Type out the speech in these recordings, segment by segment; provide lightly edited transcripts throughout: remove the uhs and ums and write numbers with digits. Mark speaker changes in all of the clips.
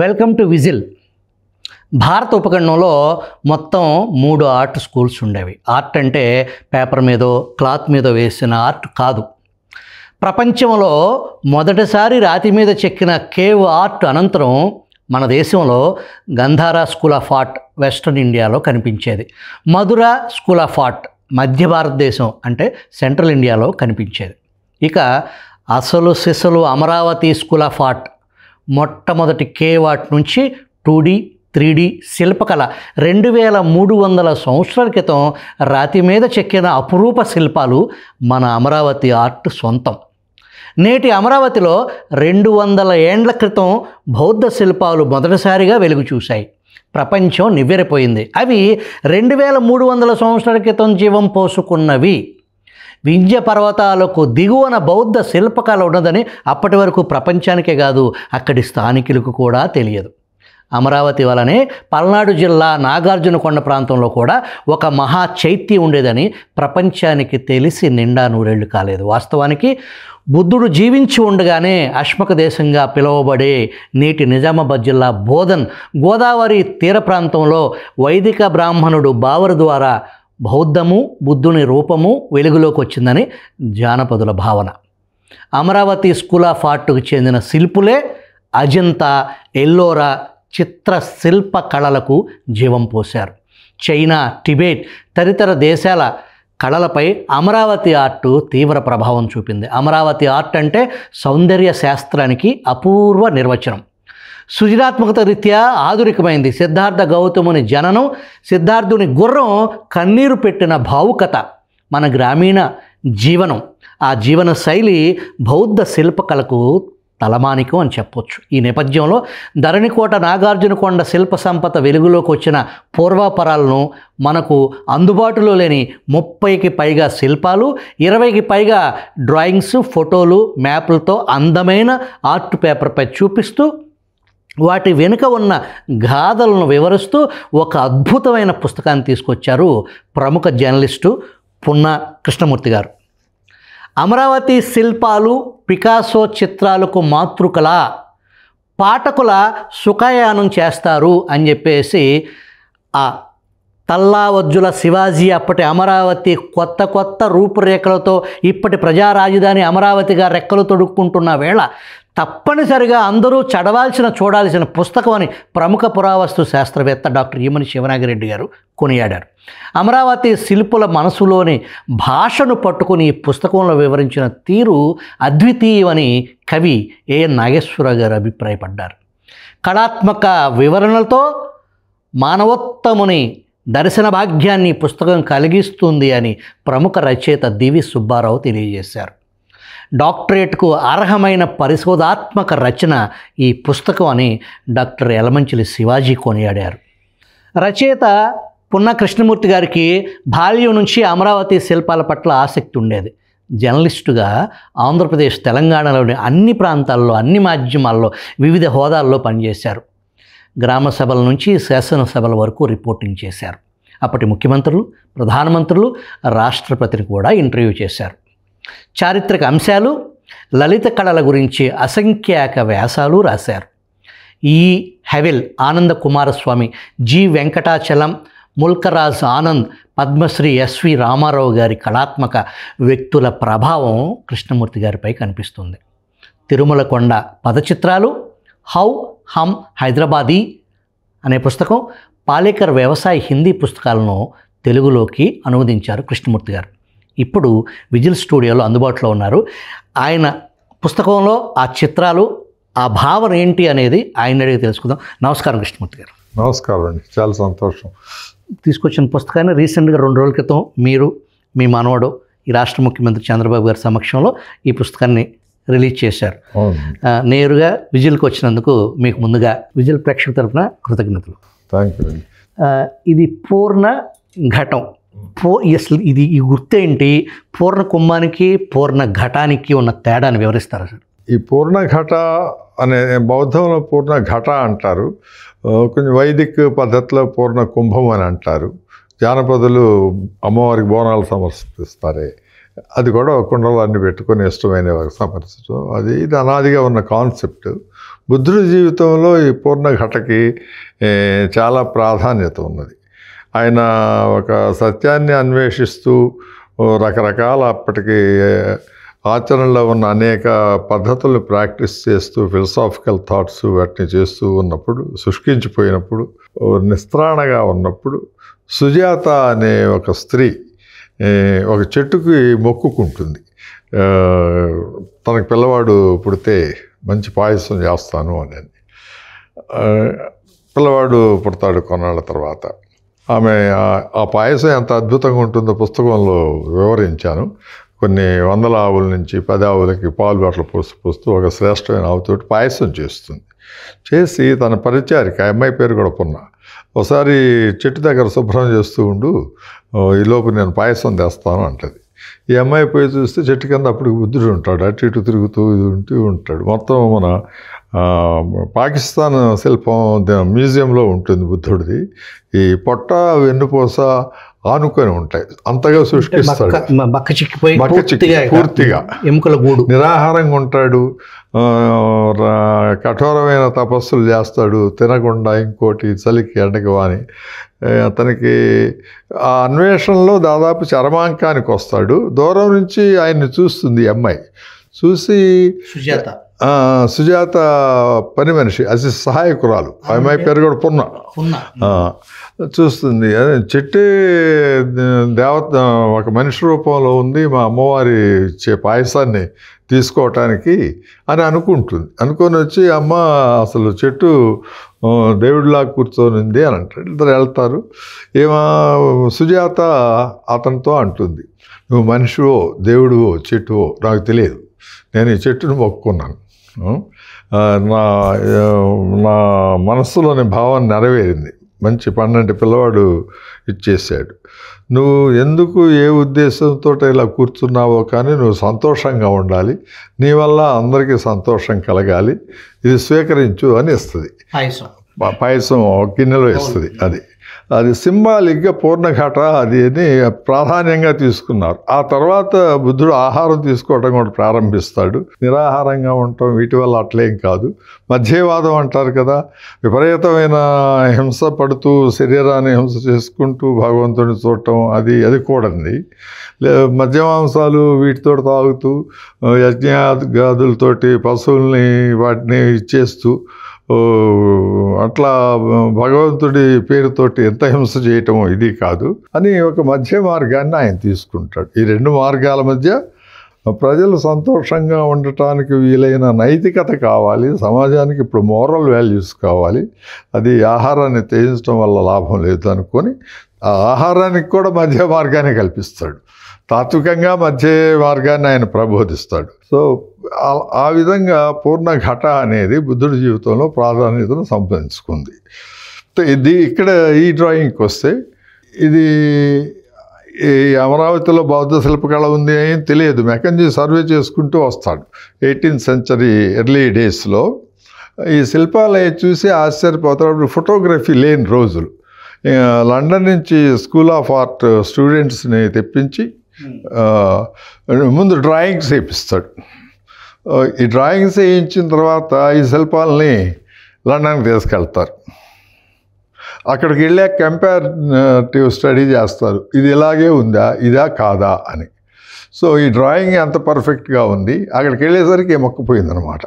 Speaker 1: Welcome to whistle. భారత ఉపఖండంలో మొత్తం 3 art schools ఉండేవి. ఆర్ట్ అంటే పేపర్ మీదో క్లాత్ మీద వేసిన ఆర్ట్ కాదు. ప్రపంచంలో మొదటిసారి రాతి మీద చెక్కిన కేవ్ ఆర్ట్ అనంతరం మన దేశంలో గంధారా స్కూల్ ఆఫ్ ఆర్ట్ వెస్ట్రన్ ఇండియాలో కనిపించేది. మధుర స్కూల్ ఆఫ్ ఆర్ట్ మధ్య భారతదేశం అంటే సెంట్రల్ ఇండియాలో కనిపించేది. ఇక అసలు సిసలు అమరావతి స్కూల్ ఆఫ్ ఆర్ట్ మొట్టమొదటి కేవ్ ఆర్ట్ నుంచి 2D 3D శిల్పకళ 2300 సంవత్సరాల క్రితం రాతి మీద చెక్కిన అపురూప శిల్పాలు మన అమరావతి ఆర్ట్ సొంతం. నేటి అమరావతిలో 200 ఏండ్ల క్రితం బౌద్ధ శిల్పాలు మొదటిసారిగా వెలుగు చూశాయి. ప్రపంచం నివ్వెరపోయింది. అవి 2300 సంవత్సరాల క్రితం జీవం పోసుకున్నవి. వింధ్య పర్వతాలకు దిగువన బౌద్ధ శిల్పకళ ఉన్నదని అప్పటి వరకు ప్రపంచానికే కాదు అక్కడి స్థానికులకు కూడా తెలియదు. అమరావతి వలనే పల్నాడు జిల్లా నాగార్జునకొండ ప్రాంతంలో కూడా ఒక మహా చైత్యం ఉండేదని ప్రపంచానికి తెలిసి నిండా నూరేళ్లు కాలేదు. వాస్తవానికి బుద్ధుడు జీవించి ఉండగానే అశ్మక దేశంగా పిలువబడే నేటి నిజామాబాద్ జిల్లా బోధన్ గోదావరి తీర ప్రాంతంలో వైదిక బ్రాహ్మణుడు బావరు ద్వారా బౌద్ధము బుద్ధుని రూపము వెలుగులోకి వచ్చిందని జానపదుల భావన. అమరావతి స్కూల్ ఆఫ్ ఆర్ట్కు చెందిన శిల్పులే అజంతా, ఎల్లోరా చిత్ర శిల్ప కళలకు జీవం పోశారు. చైనా, టిబెట్ తదితర దేశాల కళలపై అమరావతి ఆర్ట్ తీవ్ర ప్రభావం చూపింది. అమరావతి ఆర్ట్ అంటే సౌందర్య శాస్త్రానికి అపూర్వ నిర్వచనం. సృజనాత్మకత రీత్యా ఆధునికమైంది. సిద్ధార్థ గౌతముని జననం, సిద్ధార్థుని గుర్రం, కన్నీరు పెట్టిన భావుకత మన గ్రామీణ జీవనం. ఆ జీవన శైలి బౌద్ధ శిల్పకళకు తలమానికం అని చెప్పొచ్చు. ఈ నేపథ్యంలో ధరణికోట నాగార్జునకొండ శిల్ప సంపద వెలుగులోకి వచ్చిన పూర్వాపరాలను మనకు అందుబాటులో లేని 30కి పైగా శిల్పాలు, 20కి పైగా డ్రాయింగ్స్, ఫోటోలు, మ్యాప్లతో అందమైన ఆర్ట్ పేపర్పై చూపిస్తూ వాటి వెనుక ఉన్న గాథలను వివరిస్తూ ఒక అద్భుతమైన పుస్తకాన్ని తీసుకొచ్చారు ప్రముఖ జర్నలిస్టు పున్నా కృష్ణమూర్తి గారు. అమరావతి శిల్పాలు పికాసో చిత్రాలకు మాతృకల పాఠకుల సుఖయానం చేస్తారు అని చెప్పేసి ఆ తల్లావజ్జుల శివాజీ అప్పటి అమరావతి కొత్త రూపురేఖలతో ఇప్పటి ప్రజా రాజధాని అమరావతిగా రెక్కలు తొడుక్కుంటున్న వేళ తప్పనిసరిగా అందరూ చూడాల్సిన పుస్తకం అని ప్రముఖ పురావస్తు శాస్త్రవేత్త డాక్టర్ ఈమని శివనాగిరెడ్డి గారు కొనియాడారు. అమరావతి శిల్పుల మనసులోని భాషను పట్టుకుని ఈ పుస్తకంలో వివరించిన తీరు అద్వితీయమని కవి ఏఎన్ నాగేశ్వరరావు గారు అభిప్రాయపడ్డారు. కళాత్మక వివరణలతో మానవోత్తముని దర్శన భాగ్యాన్ని పుస్తకం కలిగిస్తుంది అని ప్రముఖ రచయిత దివి సుబ్బారావు తెలియజేశారు. డాక్టరేట్కు అర్హమైన పరిశోధాత్మక రచన ఈ పుస్తకం అని డాక్టర్ యలమంచిలి శివాజీ కొనియాడారు. రచయిత పున్నా కృష్ణమూర్తి గారికి బాల్యం నుంచి అమరావతి శిల్పాల పట్ల ఆసక్తి ఉండేది. జర్నలిస్టుగా ఆంధ్రప్రదేశ్, తెలంగాణలోని అన్ని ప్రాంతాల్లో, అన్ని మాధ్యమాల్లో వివిధ హోదాల్లో పనిచేశారు. గ్రామ సభల నుంచి శాసనసభల వరకు రిపోర్టింగ్ చేశారు. అప్పటి ముఖ్యమంత్రులు, ప్రధానమంత్రులు, రాష్ట్రపతిని కూడా ఇంటర్వ్యూ చేశారు. చారిత్రక అంశాలు, లలిత కళల గురించి అసంఖ్యాక వ్యాసాలు రాశారు. ఈ హెవెల్, ఆనంద కుమారస్వామి, జి వెంకటాచలం, ముల్కరాజ్ ఆనంద్, పద్మశ్రీ ఎస్వి రామారావు గారి కళాత్మక వ్యక్తుల ప్రభావం కృష్ణమూర్తి గారిపై కనిపిస్తుంది. తిరుమల కొండ పదచిత్రాలు, హౌ హమ్ హైదరాబాదీ అనే పుస్తకం, పాలేకర్ వ్యవసాయ హిందీ పుస్తకాలను తెలుగులోకి అనువదించారు కృష్ణమూర్తి గారు. ఇప్పుడు విజిల్ స్టూడియోలో అందుబాటులో ఉన్నారు. ఆయన పుస్తకంలో ఆ చిత్రాలు, ఆ భావన ఏంటి అనేది ఆయన అడిగి తెలుసుకుందాం. నమస్కారం కృష్ణమూర్తి గారు.
Speaker 2: నమస్కారం అండి, చాలా సంతోషం.
Speaker 1: తీసుకొచ్చిన పుస్తకాన్ని రీసెంట్గా 2 రోజుల క్రితం మీరు, మీ మనవడు, ఈ రాష్ట్ర ముఖ్యమంత్రి చంద్రబాబు గారి సమక్షంలో ఈ పుస్తకాన్ని రిలీజ్ చేశారు. నేరుగా విజిల్కి వచ్చినందుకు మీకు ముందుగా విజిల్ ప్రేక్షకుల తరఫున కృతజ్ఞతలు.
Speaker 2: Thank you.
Speaker 1: ఇది పూర్ణ ఘటం. అసలు ఇది ఈ గుర్తేంటి? పూర్ణ కుంభానికి పూర్ణ ఘటానికి ఉన్న తేడాని వివరిస్తారా సార్?
Speaker 2: ఈ పూర్ణ ఘట అనే బౌద్ధంలో పూర్ణ ఘట అంటారు, కొంచెం వైదిక పద్ధతిలో పూర్ణ కుంభం అని అంటారు. జానపదులు అమ్మవారికి బోనాలు సమర్పిస్తారే, అది కూడా కుండలు అన్ని పెట్టుకొని ఇష్టమైన వారికి సమర్పించడం, ఇది అనాదిగా ఉన్న కాన్సెప్ట్. బుద్ధుడి జీవితంలో ఈ పూర్ణఘటకి చాలా ప్రాధాన్యత ఉన్నది. ఆయన ఒక సత్యాన్ని అన్వేషిస్తూ రకరకాల అప్పటికి ఆచరణలో ఉన్న అనేక పద్ధతులను ప్రాక్టీస్ చేస్తూ ఫిలసాఫికల్ థాట్స్ వాటిని చేస్తూ ఉన్నప్పుడు, శుష్కించిపోయినప్పుడు, నిస్త్రాణగా ఉన్నప్పుడు సుజాత అనే ఒక స్త్రీ ఒక చెట్టుకి మొక్కుకుంటుంది. తనకు పిల్లవాడు పుడితే మంచి పాయసం చేస్తాను అని. పిల్లవాడు పుడతాడు కొన్నాళ్ళ తర్వాత. ఆమె ఆ పాయసం ఎంత అద్భుతంగా ఉంటుందో పుస్తకంలో వివరించాను. కొన్ని వందల ఆవుల నుంచి 10 ఆవులకి పాలు అట్లా పోస్తూ ఒక శ్రేష్టమైన ఆవుతోటి పాయసం చేస్తుంది. చేసి తన పరిచారిక, ఆ అమ్మాయి పేరు కూడా పున్న, ఒకసారి చెట్టు దగ్గర శుభ్రం చేస్తూ ఉండు, ఈలోపు నేను పాయసం తెస్తాను అంటది. ఈ అమ్మాయి పోయి చూస్తే చెట్టు కింద అప్పుడు బుద్ధుడు ఉంటాడు, అటు ఇటు తిరుగుతూ ఉంటాడు. మొత్తం మన పాకిస్తాన్ శిల్పం మ్యూజియంలో ఉంటుంది బుద్ధుడిది. ఈ పొట్ట వెన్నుపూస ఆనుకొని ఉంటాయి, అంతగా సృష్టిస్తాడు. పూర్తిగా
Speaker 1: ఎముకల గూడు.
Speaker 2: నిరాహారంగా ఉంటాడు, కఠోరమైన తపస్సులు చేస్తాడు, తినకుండా ఇంకోటి చలికి ఎండకి వాని. అతనికి ఆ అన్వేషణలో దాదాపు చరమాంకానికి వస్తాడు. దూరం నుంచి ఆయన్ని చూస్తుంది ఈ అమ్మాయి. చూసి సుజాత పని మనిషి, అది సహాయకురాలు, ఆ అమ్మాయి పేరు కూడా పున్న. చూస్తుంది, అదే చెట్టే దేవత ఒక మనిషి రూపంలో ఉంది, మా అమ్మవారి ఇచ్చే పాయసాన్ని తీసుకోవటానికి అని అనుకుంటుంది. అనుకొని వచ్చి అమ్మ అసలు చెట్టు దేవుడిలా కూర్చొనింది అని అంటాడు. ఇద్దరు వెళ్తారు. సుజాత అతనితో అంటుంది, నువ్వు మనిషివో దేవుడివో చెట్టువో నాకు తెలియదు, నేను ఈ చెట్టును మొక్కుకున్నాను, నా మనస్సులోని భావం నెరవేరింది, మంచి 12 పిల్లవాడు ఇచ్చేసాడు. నువ్వు ఎందుకు ఏ ఉద్దేశంతో ఇలా కూర్చున్నావో కానీ నువ్వు సంతోషంగా ఉండాలి, నీ వల్ల అందరికీ సంతోషం కలగాలి, ఇది స్వీకరించు అని ఇస్తుంది. పాయసం గిన్నెలో ఇస్తుంది. అది సింబాలిక్గా పూర్ణఘట అది అని ప్రాధాన్యంగా తీసుకున్నారు. ఆ తర్వాత బుద్ధుడు ఆహారం తీసుకోవడం కూడా ప్రారంభిస్తాడు. నిరాహారంగా ఉండటం వీటి వల్ల అట్లేం కాదు. మధ్యవాదం అంటారు కదా, విపరీతమైన హింస పడుతూ శరీరాన్ని హింస చేసుకుంటూ భగవంతుడిని చూడటం అది కూడండి. మద్యమాంసాలు వీటితో తాగుతూ యజ్ఞాదులతోటి పశువుల్ని వాటిని ఇచ్చేస్తూ అట్లా భగవంతుడి పేరుతోటి ఎంత హింస చేయటమో ఇది కాదు అని ఒక మధ్య మార్గాన్ని ఆయన తీసుకుంటాడు. ఈ 2 మార్గాల మధ్య ప్రజలు సంతోషంగా ఉండటానికి వీలైన నైతికత కావాలి, సమాజానికి ఇప్పుడు మోరల్ వాల్యూస్ కావాలి. అది ఆహారాన్ని త్యజించడం వల్ల లాభం లేదు అనుకొని ఆ ఆహారానికి కూడా మధ్య మార్గాన్ని కల్పిస్తాడు. తాత్వికంగా మధ్య మార్గాన్ని ఆయన ప్రబోధిస్తాడు. సో ఆ విధంగా పూర్ణఘట అనేది బుద్ధుడి జీవితంలో ప్రాధాన్యతను సంపాదించుకుంది. ఇది ఇక్కడ ఈ డ్రాయింగ్కి వస్తే, ఇది ఈ అమరావతిలో బౌద్ధ శిల్పకళ ఉంది అని తెలియదు, మెకంజీ సర్వే చేసుకుంటూ వస్తాడు 18th century ఎర్లీ డేస్లో. ఈ శిల్పాలు చూసి ఆశ్చర్యపోతాడు. ఫోటోగ్రఫీ లేని రోజులు లండన్ నుంచి స్కూల్ ఆఫ్ ఆర్ట్ స్టూడెంట్స్ని తెప్పించి ముందు డ్రాయింగ్స్ వేయిస్తాడు. ఈ డ్రాయింగ్స్ వేయించిన తర్వాత ఈ శిల్పాలని లండన్కి తీసుకెళ్తారు. అక్కడికి వెళ్ళాక కంపారిటివ్ స్టడీ చేస్తారు, ఇది ఇలాగే ఉందా ఇదా కాదా అని. సో ఈ డ్రాయింగ్ ఎంత పర్ఫెక్ట్గా ఉంది, అక్కడికి వెళ్ళేసరికి మొక్కపోయిందనమాట.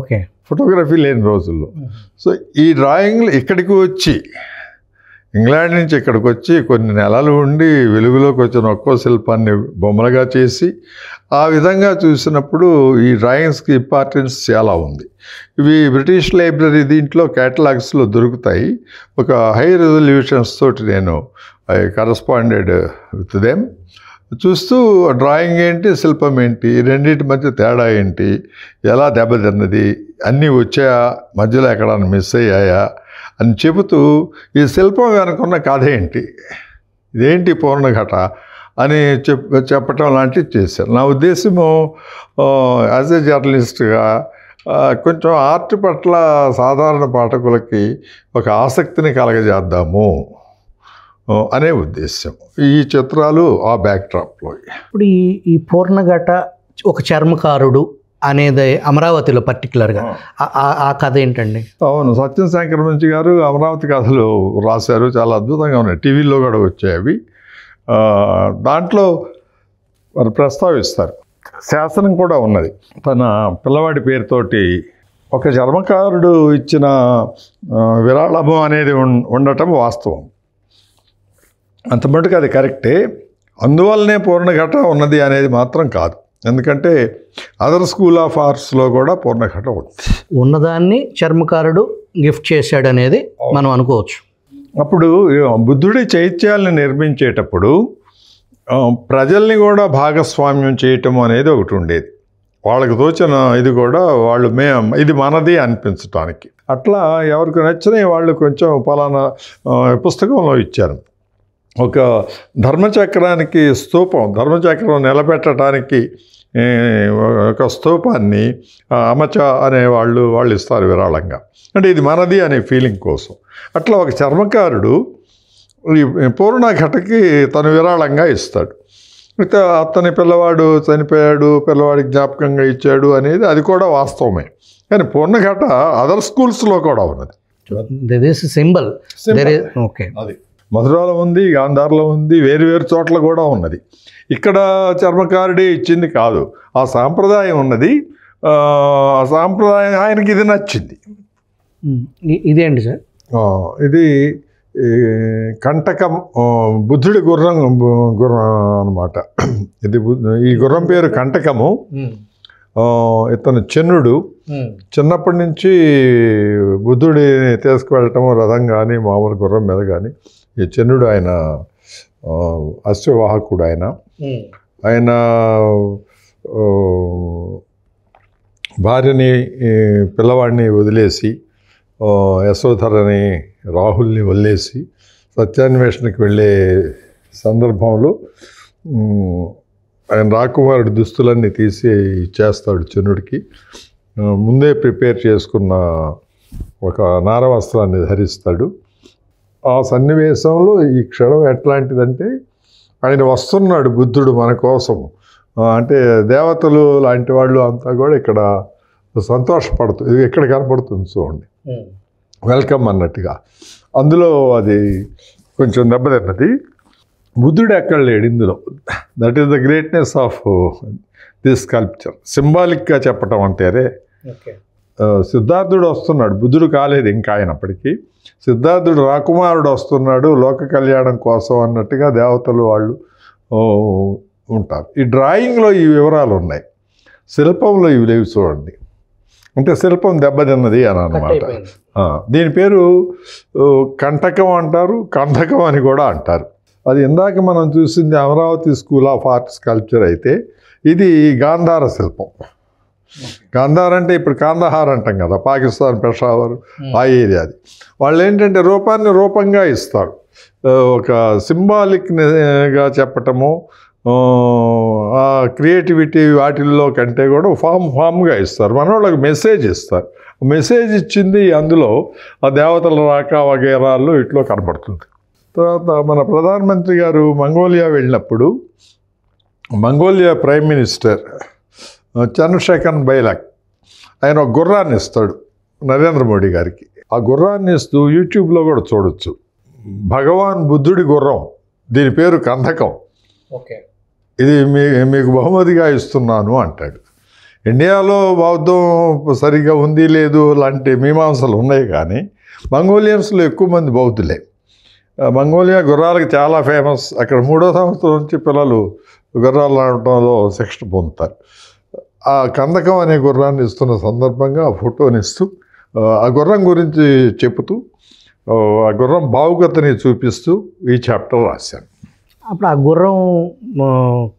Speaker 1: ఓకే,
Speaker 2: ఫోటోగ్రఫీ లేని రోజుల్లో. సో ఈ డ్రాయింగ్లు ఇక్కడికి వచ్చి, ఇంగ్లాండ్ నుంచి ఇక్కడికి వచ్చి కొన్ని నెలలు ఉండి వెలుగులోకి వచ్చిన ఒక్కో శిల్పాన్ని బొమ్మలుగా చేసి ఆ విధంగా చూసినప్పుడు ఈ డ్రాయింగ్స్కి ఇంపార్టెన్స్ చాలా ఉంది. ఇవి బ్రిటిష్ లైబ్రరీ దీంట్లో క్యాటలాగ్స్లో దొరుకుతాయి. ఒక హై రెజల్యూషన్స్ తోటి నేను ఐ కరస్పాండెడ్ విత్ దెమ్. చూస్తూ డ్రాయింగ్ ఏంటి శిల్పం ఏంటి, రెండింటి మధ్య తేడా ఏంటి, ఎలా దెబ్బతిన్నది, అన్నీ వచ్చాయా, మధ్యలో ఎక్కడన్నా మిస్ అయ్యాయా అని చెబుతూ ఈ శిల్పం వెనుకున్న కథ ఏంటి, ఇదేంటి పూర్ణఘట అని చెప్పటం లాంటివి చేశారు. నా ఉద్దేశము యాజ్ ఏ జర్నలిస్ట్గా కొంచెం ఆర్ట్ పట్ల సాధారణ పాఠకులకి ఒక ఆసక్తిని కలగజేద్దాము, అనే ఉద్దేశం ఈ చిత్రాలు ఆ బ్యాక్డ్రాప్లో.
Speaker 1: ఇప్పుడు ఈ పూర్ణఘట ఒక చర్మకారుడు అనేది అమరావతిలో పర్టికులర్గా ఆ కథ ఏంటండి?
Speaker 2: అవును, సత్యం శంకరమంచి గారు అమరావతి కథలు రాశారు, చాలా అద్భుతంగా ఉన్నాయి, టీవీలో కూడా వచ్చాయి అవి. దాంట్లో మరి ప్రస్తావిస్తారు, శాసనం కూడా ఉన్నది. తన పిల్లవాడి పేరుతోటి ఒక చర్మకారుడు ఇచ్చిన విరాళము అనేది ఉండటం వాస్తవం, అంత మటుకు అది కరెక్టే. అందువల్లనే పూర్ణఘట ఉన్నది అనేది మాత్రం కాదు, ఎందుకంటే అదర్ స్కూల్ ఆఫ్ ఆర్ట్స్లో కూడా పూర్ణఘట
Speaker 1: ఉన్నదాన్ని చర్మకారుడు గిఫ్ట్ చేశాడు అనేది మనం అనుకోవచ్చు.
Speaker 2: అప్పుడు బుద్ధుడి చైత్యాలను నిర్మించేటప్పుడు ప్రజల్ని కూడా భాగస్వామ్యం చేయటం అనేది ఒకటి ఉండేది. వాళ్ళకి తోచిన ఇది కూడా వాళ్ళు ఇది మనది అనిపించటానికి. అట్లా ఎవరికి నచ్చినవి వాళ్ళు కొంచెం పలానా పుస్తకంలో ఇచ్చారు. ఒక ధర్మచక్రానికి స్తూపం, ధర్మచక్రం నిలబెట్టడానికి ఒక స్తూపాన్ని అమచ అనే వాళ్ళు ఇస్తారు విరాళంగా, అంటే ఇది మనది అనే ఫీలింగ్ కోసం. అట్లా ఒక చర్మకారుడు ఈ పూర్ణఘటకి తను విరాళంగా ఇస్తాడు. అయితే అతని పిల్లవాడు చనిపోయాడు, పిల్లవాడికి జ్ఞాపకంగా ఇచ్చాడు అనేది అది కూడా వాస్తవమే. కానీ పూర్ణఘట అదర్ స్కూల్స్లో కూడా ఉన్నది,
Speaker 1: సింబల్. ఓకే,
Speaker 2: అది మధురాలో ఉంది, గాంధార్లో ఉంది, వేరు వేరు చోట్ల కూడా ఉన్నది. ఇక్కడ చర్మకారుడే ఇచ్చింది కాదు, ఆ సాంప్రదాయం ఉన్నది. ఆ సాంప్రదాయం ఆయనకి ఇది నచ్చింది.
Speaker 1: ఇదేంటి సార్?
Speaker 2: ఇది కంటకం, బుద్ధుడి గుర్రం అనమాట. ఇది ఈ గుర్రం పేరు కంటకము. ఇతను చెన్నుడు, చిన్నప్పటి నుంచి బుద్ధుడిని తీసుకువెళ్ళటము రథం కానీ మామూలు గుర్రం మీద కానీ. ఈ చెన్నుడు ఆయన అశ్వవాహకుడు. ఆయన భార్యని పిల్లవాడిని వదిలేసి, యశోధరని రాహుల్ని వదిలేసి సత్యాన్వేషణకి వెళ్ళే సందర్భంలో ఆయన రాకుమారుడి దుస్తులన్నీ తీసి ఇచ్చేస్తాడు చెన్నుడికి. ముందే ప్రిపేర్ చేసుకున్న ఒక నారవస్త్రాన్ని ధరిస్తాడు. ఆ సన్నివేశంలో ఈ క్షణం ఎట్లాంటిదంటే, ఆయన వస్తున్నాడు బుద్ధుడు మన కోసం, అంటే దేవతలు లాంటి వాళ్ళు అంతా కూడా ఇక్కడ సంతోషపడుతుంది. ఇది ఎక్కడ కనపడుతుంది చూడండి, వెల్కమ్ అన్నట్టుగా. అందులో అది కొంచెం దెబ్బతిన్నది. బుద్ధుడు ఎక్కడ లేడు ఇందులో. That is the greatness of this sculpture. సింబాలిక్గా చెప్పటం అంటేనే సిద్ధార్థుడు వస్తున్నాడు, బుద్ధుడు కాలేదు ఇంకా ఆయనప్పటికీ. సిద్ధార్థుడు రాకుమారుడు వస్తున్నాడు లోక కళ్యాణం కోసం అన్నట్టుగా దేవతలు వాళ్ళు ఉంటారు. ఈ డ్రాయింగ్లో ఈ వివరాలు ఉన్నాయి, శిల్పంలో ఇవి లేవు చూడండి. అంటే శిల్పం దెబ్బతిన్నది అని అన్నమాట. దీని పేరు కంటకం అంటారు, కంధకం అని కూడా అంటారు. అది ఇందాక మనం చూసింది Amaravati school of arts culture అయితే, ఇది గాంధార శిల్పం. గాంధార్ అంటే ఇప్పుడు కాందహార్ అంటాం కదా, పాకిస్తాన్ పెషావర్ ఆ ఏరియాది. వాళ్ళు ఏంటంటే రూపాన్ని రూపంగా ఇస్తారు, ఒక సింబాలిక్గా చెప్పటము, ఆ క్రియేటివిటీ వాటిల్లో కంటే కూడా ఫామ్గా ఇస్తారు. మన వాళ్ళకి మెసేజ్ ఇస్తారు. మెసేజ్ ఇచ్చింది అందులో ఆ దేవతల రాక వగేరాల్లో ఇట్లో కనపడుతుంది. తర్వాత మన ప్రధానమంత్రి గారు మంగోలియా వెళ్ళినప్పుడు మంగోలియా ప్రైమ్ మినిస్టర్ చంద్రశేఖర్ బైలాక్ ఆయన ఒక గుర్రాన్ని ఇస్తాడు నరేంద్ర మోడీ గారికి. ఆ గుర్రాన్ని ఇస్తూ యూట్యూబ్లో కూడా చూడొచ్చు. భగవాన్ బుద్ధుడి గుర్రం, దీని పేరు కంధకం, ఇది మీకు బహుమతిగా ఇస్తున్నాను అంటాడు. ఇండియాలో బౌద్ధం సరిగ్గా ఉంది లేదు లాంటి మీమాంసలు ఉన్నాయి, కానీ మంగోలియన్స్లో ఎక్కువ మంది బౌద్ధులే. మంగోలియా గుర్రాలకు చాలా ఫేమస్. అక్కడ 3వ సంవత్సరం నుంచి పిల్లలు గుర్రాలు ఆడటంలో శిక్షణ పొందుతారు. ఆ కందకం అనే గుర్రాన్ని ఇస్తున్న సందర్భంగా ఆ ఫోటోని ఇస్తూ ఆ గుర్రం గురించి చెబుతూ ఆ గుర్రం భావుకతని చూపిస్తూ ఈ చాప్టర్ రాశాను.
Speaker 1: అప్పుడు ఆ గుర్రం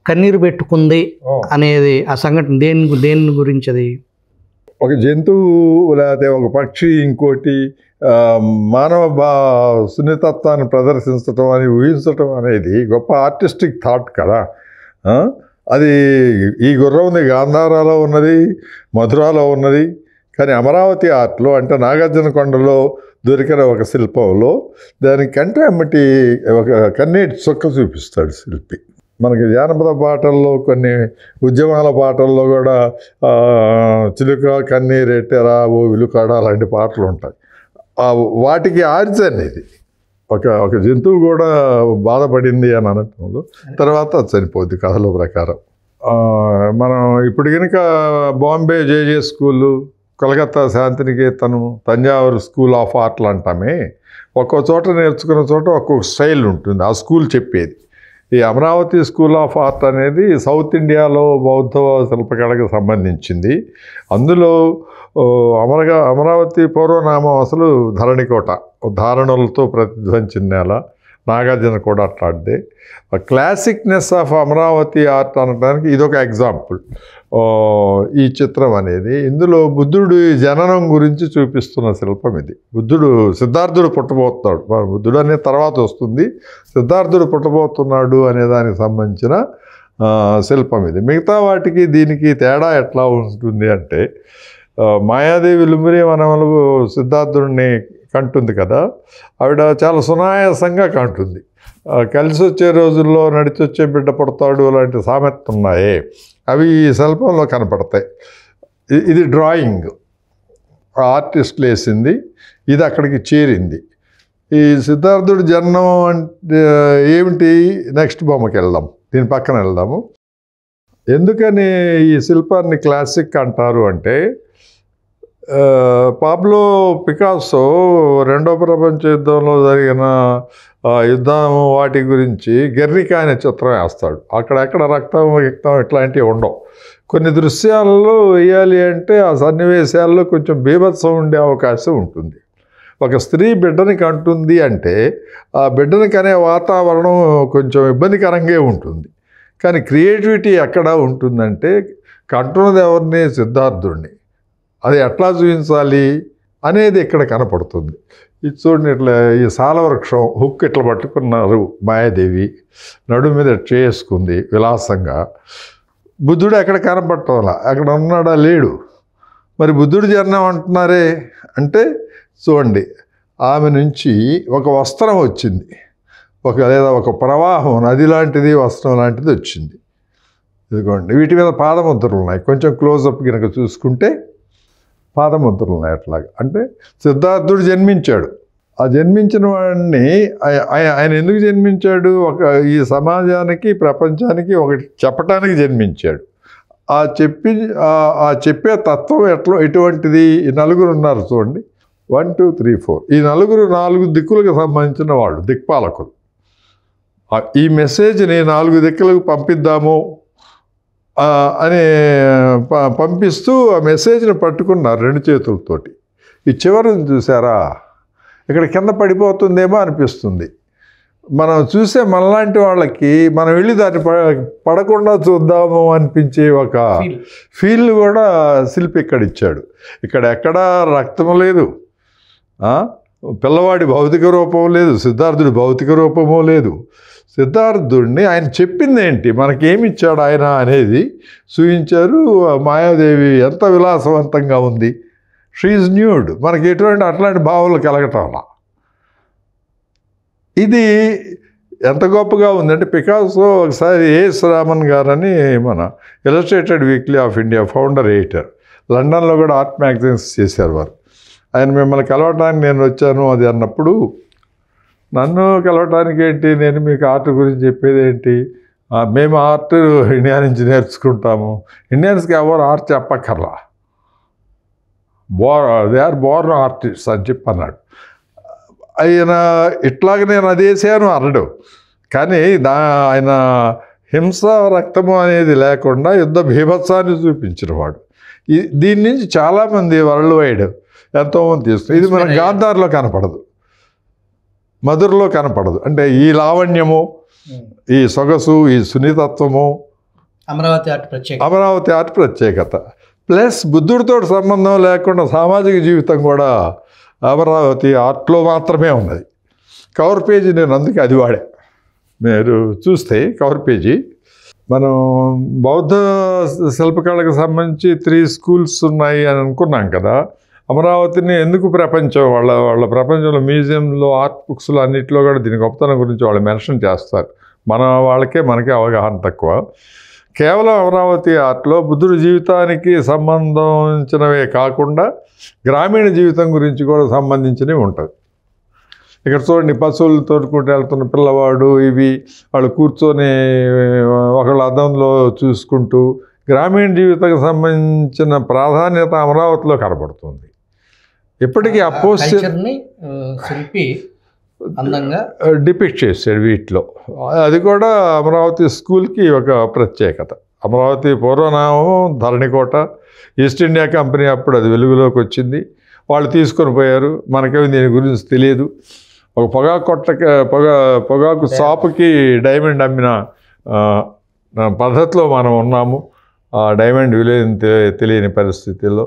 Speaker 1: కన్నీరు పెట్టుకుంది అనేది ఆ సంఘటన దేని గురించి? అది
Speaker 2: ఒక జంతువు లేకపోతే ఒక పక్షి ఇంకోటి మానవ సున్నితత్వాన్ని ప్రదర్శించటం అని ఊహించటం అనేది గొప్ప ఆర్టిస్టిక్ థాట్ కదా. అది ఈ గుర్రం ఉంది, గాంధారాలో ఉన్నది, మధురాలో ఉన్నది, కానీ అమరావతి ఆర్ట్లో అంటే నాగార్జున కొండలో దొరికిన ఒక శిల్పంలో దానికంటే అమ్మటి ఒక కన్నీటి చుక్క చూపిస్తాడు శిల్పి. మనకి జానపద పాటల్లో కొన్ని ఉద్యమాల పాటల్లో కూడా చిలుక కన్నీరెట్టెరా ఓ విలుకాడ అలాంటి పాటలు ఉంటాయి. వాటికి ఆర్జన్ ఇది. ఒక జంతువు కూడా బాధపడింది అని అనటంలో తర్వాత చనిపోద్ది కథల ప్రకారం. మనం ఇప్పుడు కనుక బాంబే జేజే స్కూలు, కలకత్తా శాంతినికేతనం, తంజావూరు స్కూల్ ఆఫ్ ఆర్ట్లు అంటామే, ఒక్కో చోట నేర్చుకున్న చోట ఒక్కొక్క స్టైల్ ఉంటుంది ఆ స్కూల్ చెప్పేది. ఈ అమరావతి స్కూల్ ఆఫ్ ఆర్ట్ అనేది సౌత్ ఇండియాలో బౌద్ధ శిల్పకళకు సంబంధించింది. అందులో అమరావతి పూర్వనామం అసలు ధరణికోట, ధారణలతో ప్రతిధ్వనించిన నేల. నాగార్జున కూడా అట్లాంటిదే. క్లాసిక్నెస్ ఆఫ్ అమరావతి ఆర్ట్ అనడానికి ఇదొక ఎగ్జాంపుల్ ఈ చిత్రం అనేది. ఇందులో బుద్ధుడి జననం గురించి చూపిస్తున్న శిల్పం ఇది. సిద్ధార్థుడు పుట్టబోతున్నాడు, బుద్ధుడు అనే తర్వాత వస్తుంది, సిద్ధార్థుడు పుట్టబోతున్నాడు అనే దానికి సంబంధించిన శిల్పం ఇది. మిగతా వాటికి దీనికి తేడా ఎట్లా ఉంటుంది అంటే, మాయాదేవి లుంబిని వనములు సిద్ధార్థుడిని కంటుంది కదా, ఆవిడ చాలా సునాయాసంగా కంటుంది. కలిసి వచ్చే రోజుల్లో నడిచి వచ్చే బిడ్డ పుడతాడు అలాంటి సామెతలు ఉన్నాయి, అవి ఈ శిల్పంలో కనపడతాయి. ఇది డ్రాయింగ్ ఆర్టిస్టులు వేసింది, ఇది అక్కడికి చేరింది. ఈ సిద్ధార్థుడి జన్మం అంటే ఏమిటి, నెక్స్ట్ బొమ్మకి వెళ్దాం, దీని పక్కన వెళ్దాము. ఎందుకని ఈ శిల్పాన్ని క్లాసిక్ అంటారు అంటే, పాబ్లో పికాసో రెండో ప్రపంచ యుద్ధంలో జరిగిన యుద్ధం వాటి గురించి గెర్నికా అనే చిత్రం వేస్తాడు. అక్కడెక్కడ రక్తం ఇట్లాంటివి ఉండవు. కొన్ని దృశ్యాలలో వేయాలి అంటే ఆ సన్నివేశాల్లో కొంచెం బీభత్సం ఉండే అవకాశం ఉంటుంది. ఒక స్త్రీ బిడ్డని కంటుంది అంటే ఆ బిడ్డని కనే వాతావరణం కొంచెం ఇబ్బందికరంగా ఉంటుంది. కానీ క్రియేటివిటీ ఎక్కడ ఉంటుందంటే, కంటున్నది ఎవరిని, సిద్ధార్థుడిని, అది ఎట్లా చూపించాలి అనేది ఇక్కడ కనపడుతుంది. ఇది చూడండి, ఇట్లా ఈ సాలవృక్షం హుక్ ఇట్లా పట్టుకున్నారు మాయాదేవి, నడుము మీద చేసుకుంది విలాసంగా. బుద్ధుడు ఎక్కడ కనపడటంలా, అక్కడ ఉన్నాడా, లేడు. మరి బుద్ధుడు జన్మం అంటున్నారే అంటే, చూడండి ఆమె నుంచి ఒక వస్త్రం వచ్చింది, లేదా ఒక ప్రవాహం, నది లాంటిది వస్త్రం లాంటిది వచ్చింది. ఇదిగోండి, వీటి మీద పాదముద్రలు ఉన్నాయి. కొంచెం క్లోజప్ కనుక చూసుకుంటే పాదముద్రలు ఉన్నాయి. అట్లాగా అంటే సిద్ధార్థుడు జన్మించాడు. ఆ జన్మించిన వాడిని ఆయన ఎందుకు జన్మించాడు, ఈ సమాజానికి ప్రపంచానికి ఒకటి చెప్పటానికి జన్మించాడు. ఆ చెప్పే తత్వం ఎటువంటిది. ఈ నలుగురు ఉన్నారు చూడండి, 1 2 3 4, ఈ నలుగురు 4 దిక్కులకు సంబంధించిన వాళ్ళు, దిక్పాలకులు. ఈ మెసేజ్ని 4 దిక్కులకు పంపిద్దాము అని పంపిస్తూ ఆ మెసేజ్ని పట్టుకున్నారు 2 చేతులతోటి. ఈ చివరిని చూసారా, ఇక్కడ కింద పడిపోతుందేమో అనిపిస్తుంది. మనం చూసే మనలాంటి వాళ్ళకి మనం వెళ్ళి దాన్ని పడకుండా చూద్దాము అనిపించే ఒక ఫీల్ కూడా శిల్పి ఇక్కడ ఇచ్చాడు. ఇక్కడ ఎక్కడా రక్తము లేదు, పిల్లవాడి భౌతిక రూపం లేదు, సిద్ధార్థుడి భౌతిక రూపము లేదు. సిద్ధార్థుడిని ఆయన చెప్పింది ఏంటి, మనకేమిచ్చాడు ఆయన అనేది చూపించారు. మాయాదేవి ఎంత విలాసవంతంగా ఉంది, షీఈ్ న్యూడ్. మనకి అట్లాంటి భావాలు కలగటంలా. ఇది ఎంత గొప్పగా ఉందంటే, పికాసో ఒకసారి ఏఎస్ రామన్ గారని మన illustrated weekly off India founder editor, లండన్లో కూడా ఆర్ట్ మ్యాగజైన్స్ చేశారు వారు. ఆయన మిమ్మల్ని కలవటానికి నేను వచ్చాను అది అన్నప్పుడు, నన్ను కలవటానికి ఏంటి, నేను మీకు ఆర్ట్ గురించి చెప్పేది ఏంటి, మేము ఆర్ట్ ఇండియా నుంచి నేర్చుకుంటాము, ఇండియన్స్కి ఎవరు ఆర్ట్ చెప్పక్కర్లా, దే ఆర్ బోర్న్ ఆర్టిస్ట్స్ అని చెప్పి అన్నాడు. ఆయన ఇట్లాగ నేను అది వేసాను అనడు, కానీ ఆయన హింస రక్తము అనేది లేకుండా యుద్ధ భీభత్సాన్ని చూపించినవాడు. దీని నుంచి చాలామంది వరల్డ్ వైడ్ ఎంతోమంది తీసుకుని, ఇది మన గాంధార్లో కనపడదు, మధురలో కనపడదు. అంటే ఈ లావణ్యము, ఈ సొగసు, ఈ సున్నితత్వము అమరావతి ఆర్ట్ ప్రత్యేకత. ప్లస్ బుద్ధుడితో సంబంధం లేకుండా సామాజిక జీవితం కూడా అమరావతి ఆర్ట్లో మాత్రమే ఉన్నది. కవర్ పేజీ నేను అందుకే అది వాడా. మీరు చూస్తే కవర్ పేజీ మనం బౌద్ధ శిల్పకళకు సంబంధించి 3 స్కూల్స్ ఉన్నాయి అని అనుకున్నాం కదా. అమరావతిని ఎందుకు ప్రపంచం వాళ్ళ ప్రపంచంలో మ్యూజియంలో ఆర్ట్ బుక్స్లో అన్నింటిలో కూడా దీని గొప్పతనం గురించి వాళ్ళు మెన్షన్ చేస్తారు. మనకే అవగాహన తక్కువ. కేవలం అమరావతి ఆర్ట్లో బుద్ధుడి జీవితానికి సంబంధించినవే కాకుండా గ్రామీణ జీవితం గురించి కూడా సంబంధించినవి ఉంటుంది. ఇక్కడ చూడండి, పశువులు తోడుకుంటూ వెళ్తున్న పిల్లవాడు, వాళ్ళు కూర్చొని ఒకళ్ళ అద్దంలో చూసుకుంటూ గ్రామీణ జీవితానికి సంబంధించిన ప్రాధాన్యత అమరావతిలో కనబడుతుంది. ఇప్పటికీ ఆ
Speaker 1: కల్చర్ని శిల్పి అందంగా
Speaker 2: డిపిక్ట్ చేశాడు వీటిలో. అది కూడా అమరావతి స్కూల్కి ఒక ప్రత్యేకత. అమరావతి పూర్వనామం ధరణికోట. ఈస్ట్ ఇండియా కంపెనీ అప్పుడు అది వెలుగులోకి వచ్చింది. వాళ్ళు తీసుకొని పోయారు. మనకేమి దీని గురించి తెలియదు. ఒక పొగాకు షాపుకి డైమండ్ అమ్మిన పద్ధతిలో మనం ఉన్నాము. ఆ డైమండ్ విలువ తెలియని పరిస్థితుల్లో.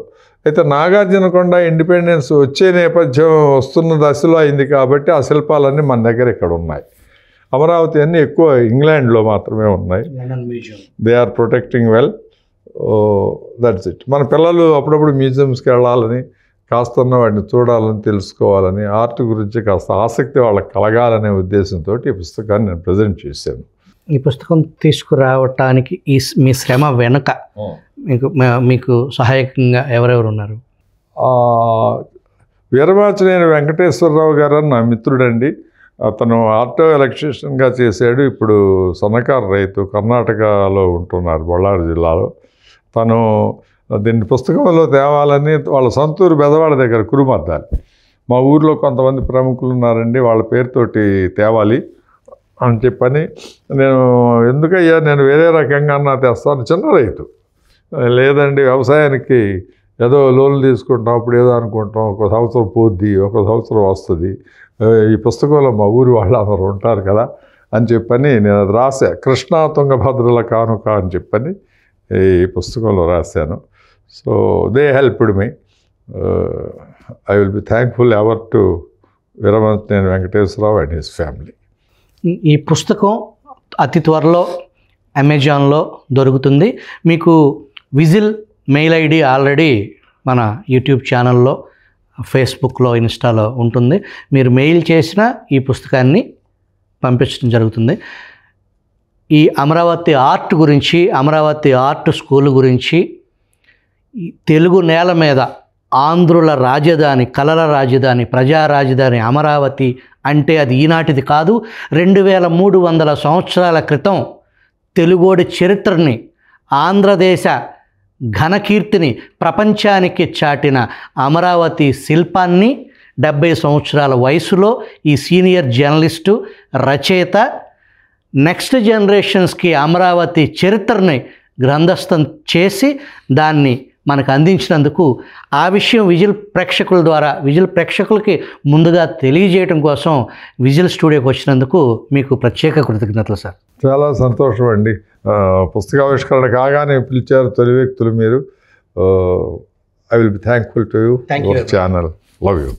Speaker 2: అయితే నాగార్జునకొండ ఇండిపెండెన్స్ వచ్చే నేపథ్యం వస్తున్న దశలో అయింది కాబట్టి ఆ శిల్పాలన్నీ మన దగ్గర ఇక్కడ ఉన్నాయి. అమరావతి అన్నీ ఎక్కువ ఇంగ్లాండ్లో మాత్రమే ఉన్నాయి. They are protecting well. That's it. మన పిల్లలు అప్పుడప్పుడు మ్యూజియంస్కి వెళ్ళాలని, కాస్తన్న వాటిని చూడాలని, తెలుసుకోవాలని, ఆర్ట్ గురించి కాస్త ఆసక్తి వాళ్ళకి కలగాలనే ఉద్దేశంతో ఈ పుస్తకాన్ని నేను ప్రజెంట్ చేశాను.
Speaker 1: ఈ పుస్తకం తీసుకురావటానికి మీ శ్రమ వెనుక మీకు సహాయకంగా ఎవరెవరు ఉన్నారు?
Speaker 2: వీరమాచినేని వెంకటేశ్వరరావు గారు నా మిత్రుడండి. అతను ఆర్టో ఎలక్ట్రీషియన్గా చేశాడు. ఇప్పుడు సన్నకారు రైతు, కర్ణాటకలో ఉంటున్నారు, బళ్ళారి జిల్లాలో. తను దీన్ని పుస్తకంలో తేవాలని వాళ్ళ సొంతూరు బెదవాడ దగ్గర కురుమద్దాలి. మా ఊర్లో కొంతమంది ప్రముఖులు ఉన్నారండి, వాళ్ళ పేరుతోటి తేవాలి అని చెప్పని ఎందుకయ్యా నేను వేరే రకంగా అన్నా తెస్తాను, చిన్న రైతు, లేదండి వ్యవసాయానికి ఏదో లోన్లు తీసుకుంటాం, అప్పుడు ఏదో అనుకుంటాం, ఒక సంవత్సరం పోద్ది, ఒక సంవత్సరం వస్తుంది, ఈ పుస్తకంలో మా ఊరి వాళ్ళు అందరూ ఉంటారు కదా అని చెప్పని నేను అది రాసా. కృష్ణా తుంగభద్రల కానుక అని చెప్పని ఈ పుస్తకంలో రాశాను. So they helped me. I will be thankful ever to Veeramachaneni Venkateswararao and his family.
Speaker 1: ఈ పుస్తకం అతి త్వరలో అమెజాన్లో దొరుకుతుంది. మీకు విజిల్ మెయిల్ ఐడి ఆల్రెడీ మన యూట్యూబ్ ఛానల్లో, ఫేస్బుక్లో, ఇన్స్టాలో ఉంటుంది. మీరు మెయిల్ చేసిన ఈ పుస్తకాన్ని పంపించడం జరుగుతుంది. ఈ అమరావతి ఆర్ట్ గురించి, అమరావతి ఆర్ట్ స్కూల్ గురించి, తెలుగు నేల మీద ఆంధ్రుల రాజధాని, కళల రాజధాని, ప్రజా రాజధాని అమరావతి అంటే అది ఈనాటిది కాదు. 2300 సంవత్సరాల క్రితం తెలుగోడి చరిత్రని, ఆంధ్రదేశ ఘనకీర్తిని ప్రపంచానికి చాటిన అమరావతి శిల్పాన్ని 70 సంవత్సరాల వయసులో ఈ సీనియర్ జర్నలిస్టు, రచయిత నెక్స్ట్ జనరేషన్స్కి అమరావతి చరిత్రని గ్రంథస్థం చేసి దాన్ని మనకు అందించినందుకు, ఆ విషయం విజిల్ ప్రేక్షకులకి ముందుగా తెలియజేయడం కోసం విజిల్ స్టూడియోకి వచ్చినందుకు మీకు ప్రత్యేక కృతజ్ఞతలు సార్.
Speaker 2: చాలా సంతోషం అండి. పుస్తకావిష్కరణ కాగానే పిలిచారు తొలి వ్యక్తులు మీరు. I will be thankful to you. Channel love you.